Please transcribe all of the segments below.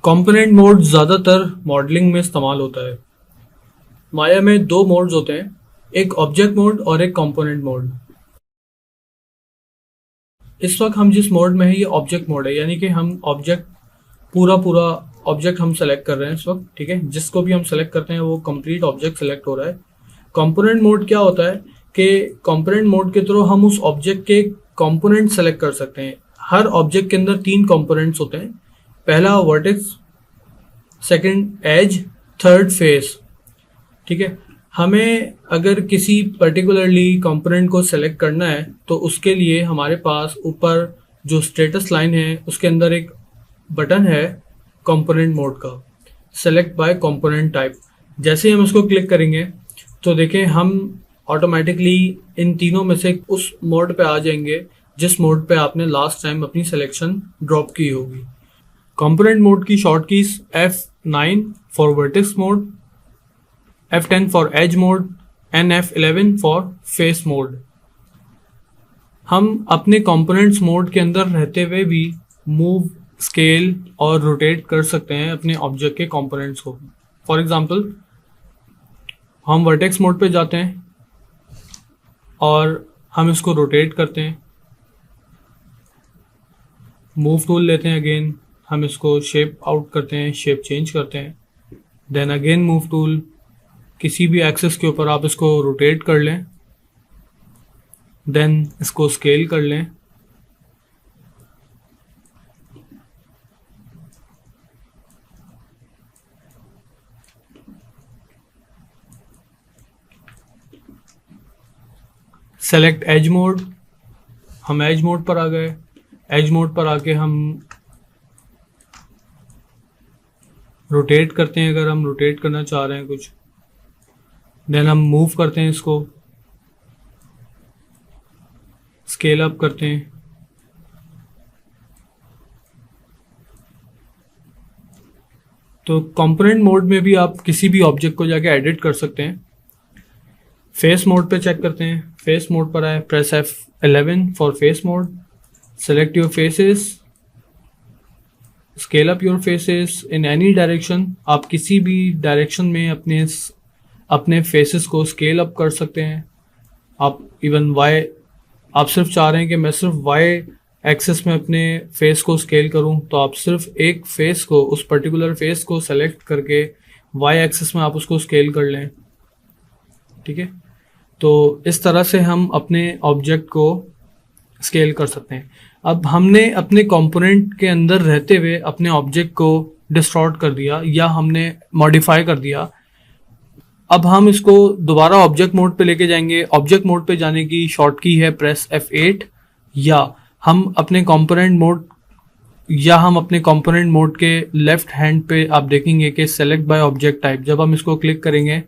Component mode ज़्यादातर modelling में इस्तेमाल होता है। माया में दो मोड्स होते हैं, एक ऑब्जेक्ट मोड और एक कंपोनेंट मोड। इस वक्त हम जिस मोड में है ये ऑब्जेक्ट मोड है, यानी कि हम ऑब्जेक्ट पूरा पूरा ऑब्जेक्ट हम सेलेक्ट कर रहे हैं इस वक्त। ठीक है, जिसको भी हम सेलेक्ट करते हैं वो कंप्लीट ऑब्जेक्ट सेलेक्ट हो रहा है। कंपोनेंट मोड क्या होता है कि कंपोनेंट मोड के थ्रू हम उस ऑब्जेक्ट के कंपोनेंट सेलेक्ट कर सकते हैं। हर ऑब्जेक्ट के अंदर तीन कंपोनेंट्स होते हैं, पहला vertex, second edge, third face. ठीक है, हमें अगर किसी पर्टिकुलरली कंपोनेंट को सेलेक्ट करना है तो उसके लिए हमारे पास ऊपर जो स्टेटस लाइन है उसके अंदर एक बटन है कंपोनेंट मोड का, सेलेक्ट बाय कंपोनेंट टाइप। जैसे ही हम इसको क्लिक करेंगे तो देखें हम ऑटोमेटिकली इन तीनों में से उस मोड पे आ जाएंगे जिस मोड पे आपने लास्ट टाइम अपनी सिलेक्शन ड्रॉप की होगी। कंपोनेंट मोड की short keys F9 for vertex mode, F10 for edge mode and F11 for face mode. हम अपने कंपोनेंट्स मोड के अंदर रहते हुए भी मूव, स्केल और रोटेट कर सकते हैं अपने ऑब्जेक्ट के कंपोनेंट्स को। फॉर एग्जांपल, हम वर्टेक्स मोड पे जाते हैं और हम इसको रोटेट करते हैं, मूव टूल लेते हैं, अगेन हम इसको शेप आउट करते हैं, शेप चेंज करते हैं, देन अगेन मूव टूल, किसी भी एक्सिस के ऊपर आप इसको रोटेट कर लें, देन इसको स्केल कर लें। सेलेक्ट एज मोड, हम एज मोड पर आ गए। एज मोड पर आके हम रोटेट करते हैं, अगर हम रोटेट करना चाह रहे हैं कुछ, देन हम मूव करते हैं, इसको स्केल अप करते हैं। तो कंपोनेंट मोड में भी आप किसी भी ऑब्जेक्ट को जाके एडिट कर सकते हैं। फेस मोड पे चेक करते हैं, फेस मोड पर आए, press F11 for face mode, select your faces, scale up your faces in any direction. आप किसी भी डायरेक्शन में अपने फेसेस को स्केल अप कर सकते हैं। आप इवन वाई, आप सिर्फ चाह रहे हैं कि मैं सिर्फ वाई एक्सेस में अपने फेस को स्केल करूं, तो आप सिर्फ एक फेस को, उस पर्टिकुलर फेस को सेलेक्ट करके वाई एक्सेस में आप उसको स्केल कर लें। ठीक है, तो इस तरह से हम अपने ऑब्जेक्ट को स्केल कर सकते हैं। अब हमने अपने कंपोनेंट के अंदर रहते हुए अपने ऑब्जेक्ट को डिस्टॉर्ट कर दिया या हमने मॉडिफाई कर दिया। अब हम इसको दोबारा ऑब्जेक्ट मोड पे लेके जाएंगे। ऑब्जेक्ट मोड पे जाने की शॉर्ट की है प्रेस F8, या हम अपने कंपोनेंट मोड के लेफ्ट हैंड पे आप देखेंगे कि सेलेक्ट बाय ऑब्जेक्ट टाइप। जब हम इसको क्लिक करेंगे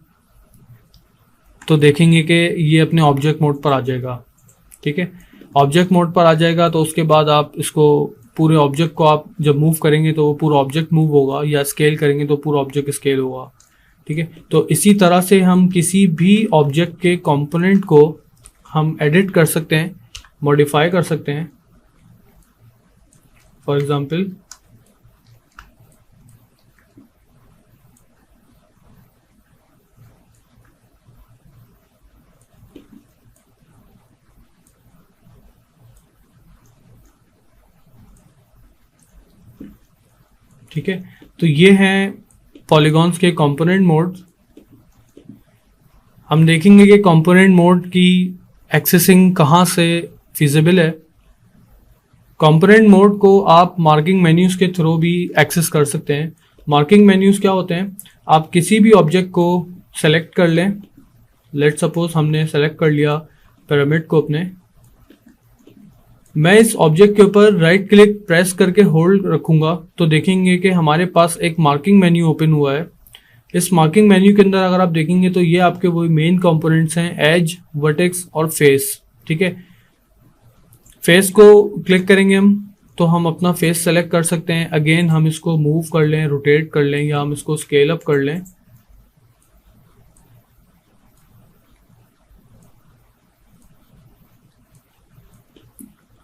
तो देखेंगे कि ये अपने ऑब्जेक्ट मोड पर आ जाएगा। ठीक है, ऑब्जेक्ट मोड पर आ जाएगा तो उसके बाद आप इसको पूरे ऑब्जेक्ट को आप जब मूव करेंगे तो वो पूरा ऑब्जेक्ट मूव होगा, या स्केल करेंगे तो पूरा ऑब्जेक्ट स्केल होगा। ठीक है, तो इसी तरह से हम किसी भी ऑब्जेक्ट के कंपोनेंट को हम एडिट कर सकते हैं, मॉडिफाई कर सकते हैं। फॉर एग्जांपल, ठीक है, तो ये हैं पॉलीगॉन्स के कंपोनेंट मोड। हम देखेंगे कि कंपोनेंट मोड की एक्सेसिंग कहाँ से फिजिबल है। कंपोनेंट मोड को आप मार्किंग मेन्यूज के थ्रू भी एक्सेस कर सकते हैं। मार्किंग मेन्यूज क्या होते हैं, आप किसी भी ऑब्जेक्ट को सेलेक्ट कर लें। लेट सपोज हमने सेलेक्ट कर लिया पिरामिड को अपने, मैं इस ऑब्जेक्ट के ऊपर राइट क्लिक प्रेस करके होल्ड रखूंगा तो देखेंगे कि हमारे पास एक मार्किंग मेन्यू ओपन हुआ है। इस मार्किंग मेन्यू के अंदर अगर आप देखेंगे तो ये आपके वही मेन कंपोनेंट्स हैं, एज, वर्टेक्स और फेस। ठीक है, फेस को क्लिक करेंगे हम तो हम अपना फेस सेलेक्ट कर सकते हैं। अगेन हम इसको मूव कर लें, रोटेट कर लें, या हम इसको स्केल अप कर लें।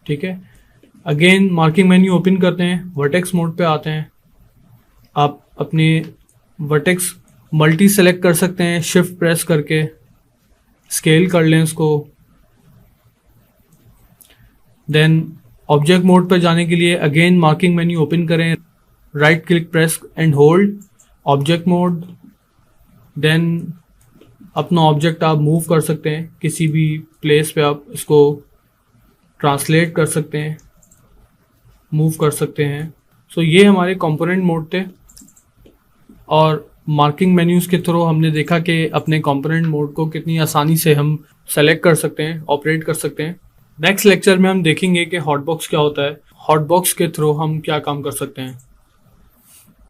ठीक है, अगेन मार्किंग मेन्यू ओपन करते हैं, वर्टेक्स मोड पे आते हैं, आप अपने वर्टेक्स मल्टी सेलेक्ट कर सकते हैं शिफ्ट प्रेस करके, स्केल कर लें उसको। देन ऑब्जेक्ट मोड पर जाने के लिए अगेन मार्किंग मेन्यू ओपन करें, right click press and hold object mode. Then अपना ऑब्जेक्ट आप मूव कर सकते हैं, किसी भी प्लेस पे आप इसको ट्रांसलेट कर सकते हैं, मूव कर सकते हैं। सो ये हमारे कंपोनेंट मोड थे और मार्किंग मेन्यूज के थ्रू हमने देखा कि अपने कंपोनेंट मोड को कितनी आसानी से हम सेलेक्ट कर सकते हैं, ऑपरेट कर सकते हैं। नेक्स्ट लेक्चर में हम देखेंगे कि हॉटबॉक्स क्या होता है, हॉटबॉक्स के थ्रू हम क्या काम कर सकते हैं।